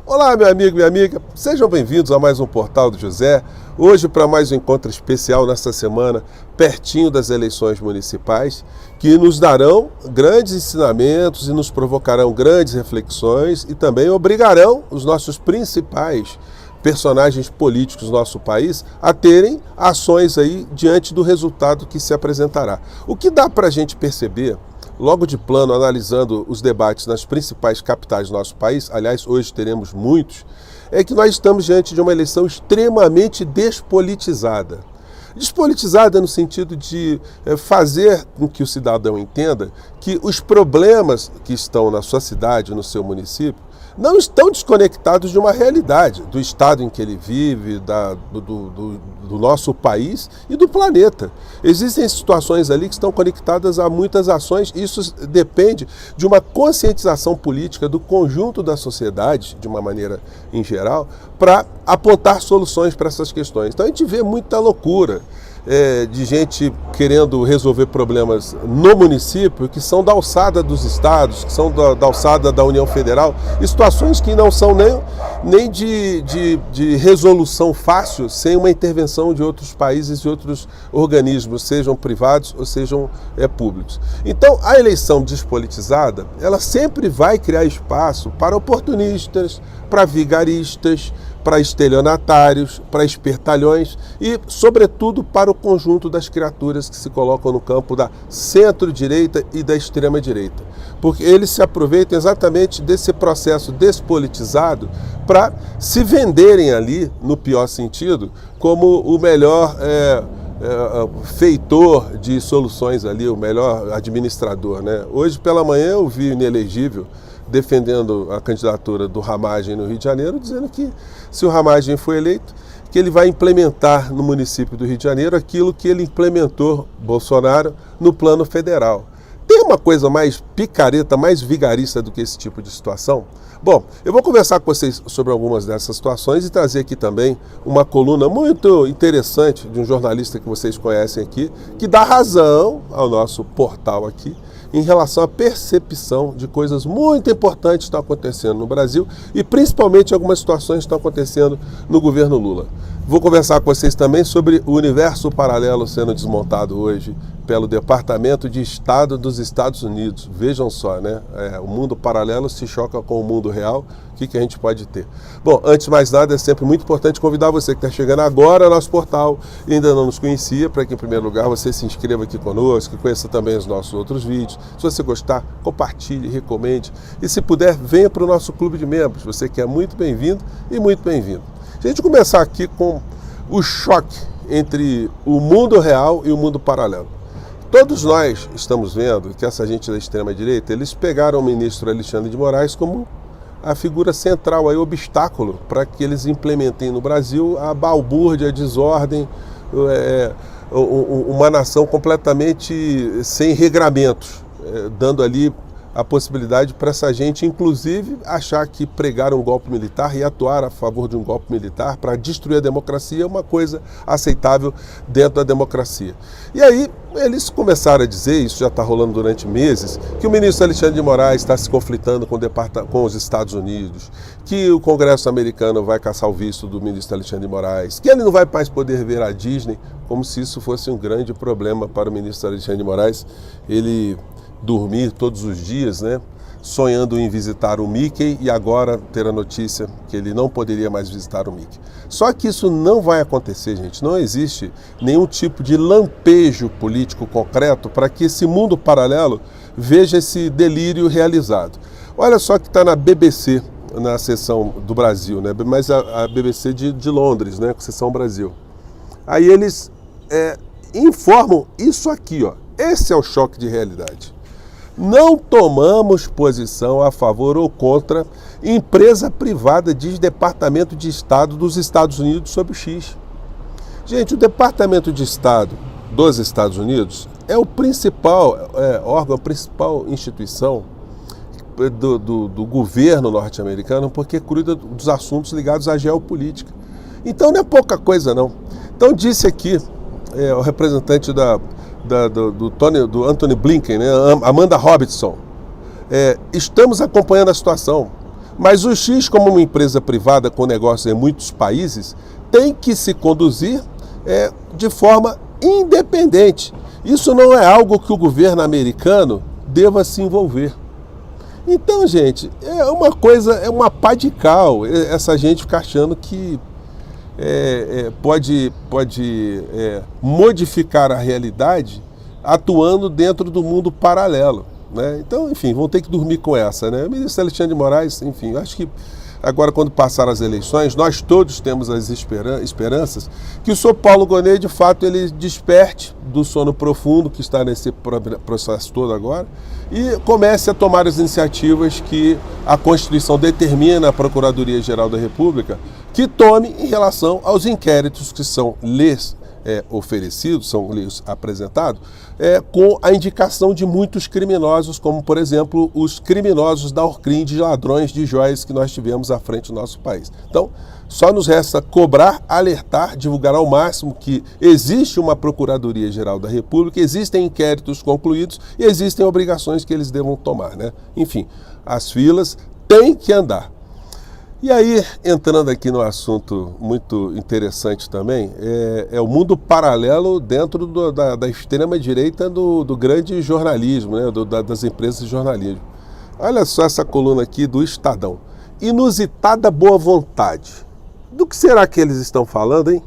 Olá, meu amigo e minha amiga, sejam bem-vindos a mais um Portal do José. Hoje para mais um encontro especial nesta semana, pertinho das eleições municipais, que nos darão grandes ensinamentos e nos provocarão grandes reflexões e também obrigarão os nossos principais personagens políticos do nosso país a terem ações aí diante do resultado que se apresentará. O que dá para a gente perceber, logo de plano, analisando os debates nas principais capitais do nosso país, aliás, hoje teremos muitos, é que nós estamos diante de uma eleição extremamente despolitizada. Despolitizada no sentido de fazer com que o cidadão entenda que os problemas que estão na sua cidade, no seu município, não estão desconectados de uma realidade, do estado em que ele vive, do nosso país e do planeta. Existem situações ali que estão conectadas a muitas ações, e isso depende de uma conscientização política do conjunto da sociedade, de uma maneira em geral, para apontar soluções para essas questões. Então a gente vê muita loucura de gente querendo resolver problemas no município que são da alçada dos estados, que são da alçada da União Federal, e situações que não são nem de resolução fácil sem uma intervenção de outros países e outros organismos, sejam privados ou sejam públicos. Então, a eleição despolitizada, ela sempre vai criar espaço para oportunistas, para vigaristas, para estelionatários, para espertalhões e, sobretudo, para o conjunto das criaturas que se colocam no campo da centro-direita e da extrema-direita. Porque eles se aproveitam exatamente desse processo despolitizado para se venderem ali, no pior sentido, como o melhor feitor de soluções ali, o melhor administrador, né? Hoje pela manhã eu vi o inelegível defendendo a candidatura do Ramagem no Rio de Janeiro, dizendo que se o Ramagem for eleito, que ele vai implementar no município do Rio de Janeiro aquilo que ele implementou, Bolsonaro, no plano federal. Tem uma coisa mais picareta, mais vigarista do que esse tipo de situação? Bom, eu vou conversar com vocês sobre algumas dessas situações e trazer aqui também uma coluna muito interessante de um jornalista que vocês conhecem aqui, que dá razão ao nosso portal aqui, em relação à percepção de coisas muito importantes que estão acontecendo no Brasil e principalmente algumas situações que estão acontecendo no governo Lula. Vou conversar com vocês também sobre o universo paralelo sendo desmontado hoje pelo Departamento de Estado dos Estados Unidos. Vejam só, né? O mundo paralelo se choca com o mundo real. O que a gente pode ter? Bom, antes de mais nada, é sempre muito importante convidar você que está chegando agora ao nosso portal e ainda não nos conhecia, para que, em primeiro lugar, você se inscreva aqui conosco, que conheça também os nossos outros vídeos. Se você gostar, compartilhe, recomende. E, se puder, venha para o nosso clube de membros. Você que é muito bem-vindo e muito bem-vindo. Se a gente começar aqui com o choque entre o mundo real e o mundo paralelo. Todos nós estamos vendo que essa gente da extrema-direita, eles pegaram o ministro Alexandre de Moraes como a figura central, aí, obstáculo para que eles implementem no Brasil a balbúrdia, a desordem, uma nação completamente sem regramentos, dando ali a possibilidade para essa gente, inclusive, achar que pregar um golpe militar e atuar a favor de um golpe militar para destruir a democracia é uma coisa aceitável dentro da democracia. E aí eles começaram a dizer, isso já está rolando durante meses, que o ministro Alexandre de Moraes está se conflitando com os Estados Unidos, que o Congresso americano vai caçar o visto do ministro Alexandre de Moraes, que ele não vai mais poder ver a Disney, como se isso fosse um grande problema para o ministro Alexandre de Moraes, ele dormir todos os dias, né, sonhando em visitar o Mickey e agora ter a notícia que ele não poderia mais visitar o Mickey. Só que isso não vai acontecer, gente. Não existe nenhum tipo de lampejo político concreto para que esse mundo paralelo veja esse delírio realizado. Olha só que está na BBC, na seção do Brasil, né, mas a BBC de Londres, né, seção Brasil. Aí eles informam isso aqui, ó. Esse é o choque de realidade. Não tomamos posição a favor ou contra empresa privada, diz Departamento de Estado dos Estados Unidos sobre o X. Gente, o Departamento de Estado dos Estados Unidos é o principal órgão, a principal instituição do governo norte-americano, porque cuida dos assuntos ligados à geopolítica. Então não é pouca coisa, não. Então disse aqui o representante do Anthony Blinken, né, Amanda Robertson, estamos acompanhando a situação. Mas o X, como uma empresa privada com negócios em muitos países, tem que se conduzir de forma independente. Isso não é algo que o governo americano deva se envolver. Então, gente, é uma pá de cal essa gente ficar achando que pode modificar a realidade atuando dentro do mundo paralelo, né? Então, enfim, vão ter que dormir com essa, né? O ministro Alexandre de Moraes, enfim, eu acho que agora, quando passar as eleições, nós todos temos as esperanças que o senhor Paulo Gonet, de fato, ele desperte do sono profundo que está nesse processo todo agora e comece a tomar as iniciativas que a Constituição determina à Procuradoria-Geral da República que tome em relação aos inquéritos que são lhes oferecidos, são lhes apresentados, com a indicação de muitos criminosos, como, por exemplo, os criminosos da Orcrim de ladrões de joias que nós tivemos à frente do nosso país. Então, só nos resta cobrar, alertar, divulgar ao máximo que existe uma Procuradoria-Geral da República, existem inquéritos concluídos e existem obrigações que eles devam tomar, né? Enfim, as filas têm que andar. E aí, entrando aqui no assunto muito interessante também, é o mundo paralelo dentro da extrema-direita do grande jornalismo, né, das empresas de jornalismo. Olha só essa coluna aqui do Estadão. Inusitada boa vontade. Do que será que eles estão falando, hein?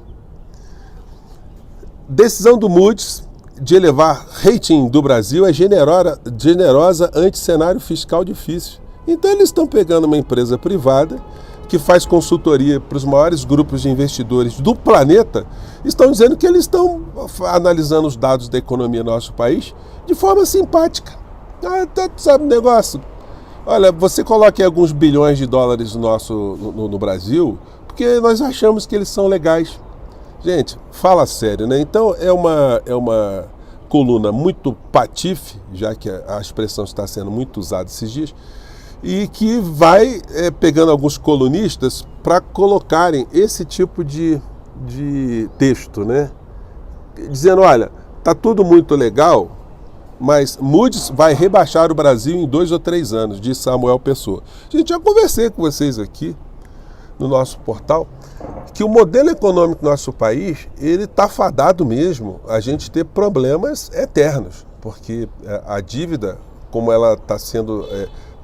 Decisão do Moody's de elevar rating do Brasil é generosa ante cenário fiscal difícil. Então eles estão pegando uma empresa privada que faz consultoria para os maiores grupos de investidores do planeta, estão dizendo que eles estão analisando os dados da economia do nosso país de forma simpática. Sabe o negócio? Olha, você coloca aí alguns bilhões de dólares no Brasil, porque nós achamos que eles são legais. Gente, fala sério, né? Então é uma coluna muito patife, já que a expressão está sendo muito usada esses dias, e que vai pegando alguns colunistas para colocarem esse tipo de texto, né? Dizendo, olha, tá tudo muito legal, mas Moody's vai rebaixar o Brasil em 2 ou 3 anos, diz Samuel Pessoa. Gente, já conversei com vocês aqui no nosso portal que o modelo econômico do nosso país, ele está fadado mesmo a gente ter problemas eternos, porque a dívida, como ela está sendo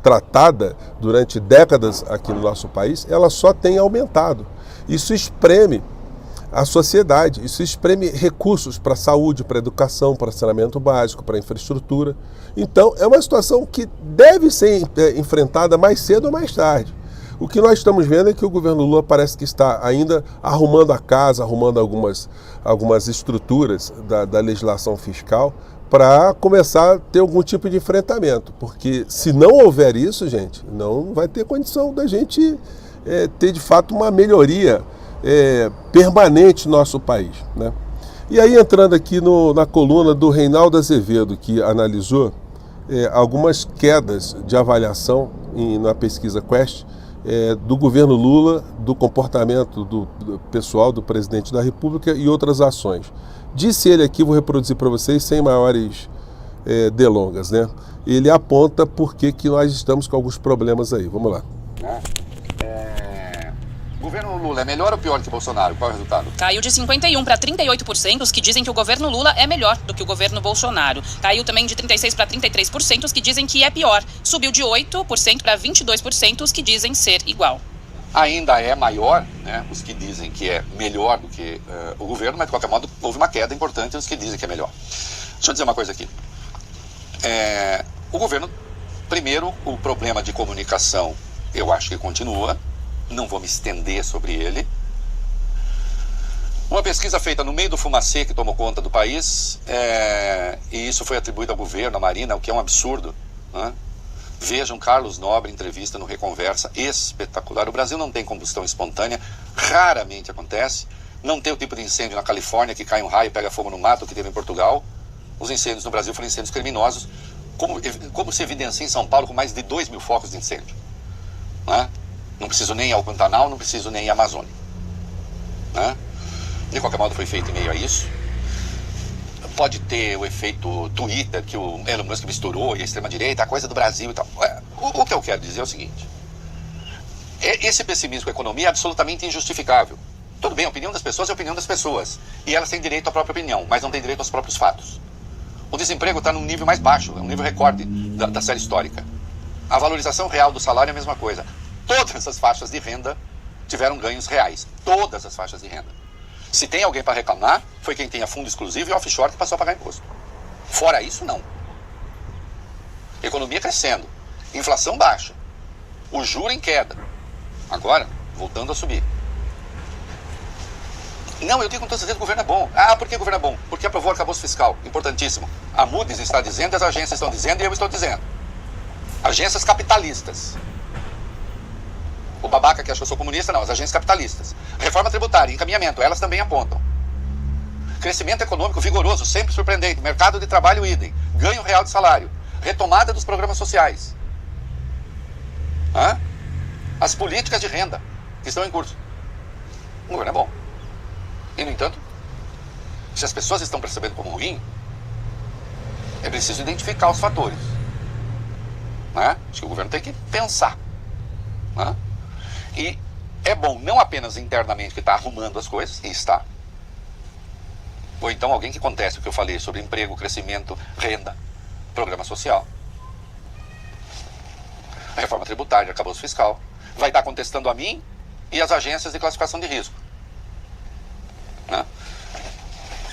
tratada durante décadas aqui no nosso país, ela só tem aumentado. Isso espreme a sociedade, isso espreme recursos para a saúde, para a educação, para saneamento básico, para a infraestrutura. Então, é uma situação que deve ser enfrentada mais cedo ou mais tarde. O que nós estamos vendo é que o governo Lula parece que está ainda arrumando a casa, arrumando algumas estruturas da legislação fiscal para começar a ter algum tipo de enfrentamento. Porque se não houver isso, gente, não vai ter condição da gente ter de fato uma melhoria permanente no nosso país, né? E aí, entrando aqui na coluna do Reinaldo Azevedo, que analisou algumas quedas de avaliação na pesquisa Quest do governo Lula, do comportamento do pessoal do presidente da República e outras ações. Disse ele aqui, vou reproduzir para vocês sem maiores delongas, né? Ele aponta por que nós estamos com alguns problemas aí. Vamos lá. O governo Lula é melhor ou pior que Bolsonaro? Qual é o resultado? Caiu de 51% para 38% os que dizem que o governo Lula é melhor do que o governo Bolsonaro. Caiu também de 36% para 33% os que dizem que é pior. Subiu de 8% para 22% os que dizem ser igual. Ainda é maior, né, os que dizem que é melhor do que o governo, mas de qualquer modo houve uma queda importante nos que dizem que é melhor. Deixa eu dizer uma coisa aqui. O governo, primeiro, o problema de comunicação eu acho que continua. Não vou me estender sobre ele. Uma pesquisa feita no meio do fumacê que tomou conta do país, e isso foi atribuído ao governo, à Marina, o que é um absurdo, né? Vejam Carlos Nobre, entrevista no Reconversa, espetacular. O Brasil não tem combustão espontânea, raramente acontece. Não tem o tipo de incêndio na Califórnia que cai um raio e pega fogo no mato que teve em Portugal. Os incêndios no Brasil foram incêndios criminosos, como se evidencia em São Paulo com mais de 2 mil focos de incêndio, né? Não preciso nem ir ao Pantanal, não preciso nem ir à Amazônia, né? De qualquer modo foi feito em meio a isso. Pode ter o efeito Twitter, que o Elon Musk misturou, e a extrema-direita, a coisa do Brasil e tal. O que eu quero dizer é o seguinte. Esse pessimismo com a economia é absolutamente injustificável. Tudo bem, a opinião das pessoas é a opinião das pessoas. E elas têm direito à própria opinião, mas não têm direito aos próprios fatos. O desemprego está num nível mais baixo, é um nível recorde da série histórica. A valorização real do salário é a mesma coisa. Todas as faixas de renda tiveram ganhos reais. Todas as faixas de renda. Se tem alguém para reclamar, foi quem tinha fundo exclusivo e offshore que passou a pagar imposto. Fora isso, não. Economia crescendo. Inflação baixa. O juro em queda. Agora, voltando a subir. Não, eu digo com toda certeza que o governo é bom. Ah, por que o governo é bom? Porque aprovou o arcabouço fiscal. Importantíssimo. A Moody's está dizendo, as agências estão dizendo e eu estou dizendo. Agências capitalistas. O babaca que acha que eu sou comunista, não. As agências capitalistas. Reforma tributária, encaminhamento, elas também apontam. Crescimento econômico vigoroso, sempre surpreendente. Mercado de trabalho idem. Ganho real de salário. Retomada dos programas sociais. As políticas de renda que estão em curso. O governo é bom. E, no entanto, se as pessoas estão percebendo como ruim, é preciso identificar os fatores. Acho que o governo tem que pensar. E é bom não apenas internamente que está arrumando as coisas, e está. Ou então alguém que conteste o que eu falei sobre emprego, crescimento, renda, programa social. A reforma tributária, arcabouço fiscal, vai estar contestando a mim e as agências de classificação de risco.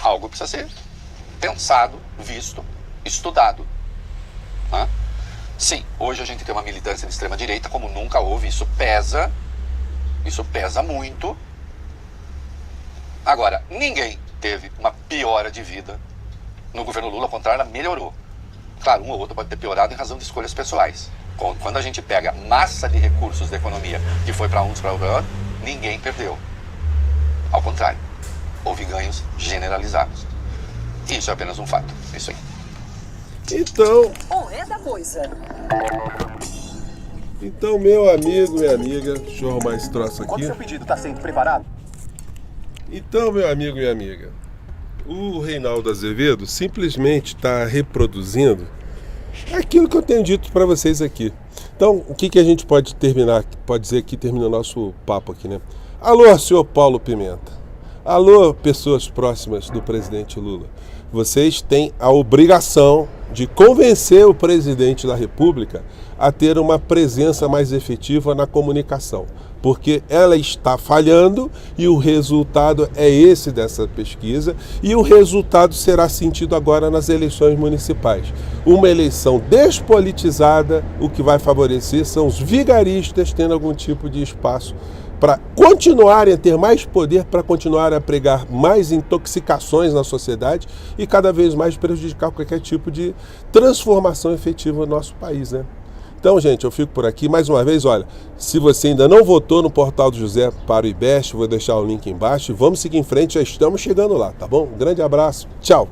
Algo precisa ser pensado, visto, estudado. Sim, hoje a gente tem uma militância de extrema direita como nunca houve, isso pesa muito. Agora, ninguém teve uma piora de vida no governo Lula, ao contrário, ela melhorou. Claro, um ou outro pode ter piorado em razão de escolhas pessoais. Quando a gente pega massa de recursos da economia que foi para uns para outros, ninguém perdeu. Ao contrário, houve ganhos generalizados. E isso é apenas um fato. Isso aí. Então, Então, meu amigo, minha amiga, deixa eu arrumar esse troço aqui. Quando seu pedido está sendo preparado? Então, meu amigo e minha amiga, o Reinaldo Azevedo simplesmente está reproduzindo aquilo que eu tenho dito para vocês aqui. Então, o que a gente pode dizer que termina o nosso papo aqui, né? Alô, senhor Paulo Pimenta. Alô, pessoas próximas do presidente Lula. Vocês têm a obrigação de convencer o presidente da República a ter uma presença mais efetiva na comunicação, porque ela está falhando e o resultado é esse dessa pesquisa, e o resultado será sentido agora nas eleições municipais. Uma eleição despolitizada, o que vai favorecer são os vigaristas tendo algum tipo de espaço para continuarem a ter mais poder, para continuar a pregar mais intoxicações na sociedade e cada vez mais prejudicar qualquer tipo de transformação efetiva no nosso país, né? Então, gente, eu fico por aqui. Mais uma vez, olha, se você ainda não votou no Portal do José para o IBEST, vou deixar o link embaixo e vamos seguir em frente, já estamos chegando lá, tá bom? Um grande abraço, tchau!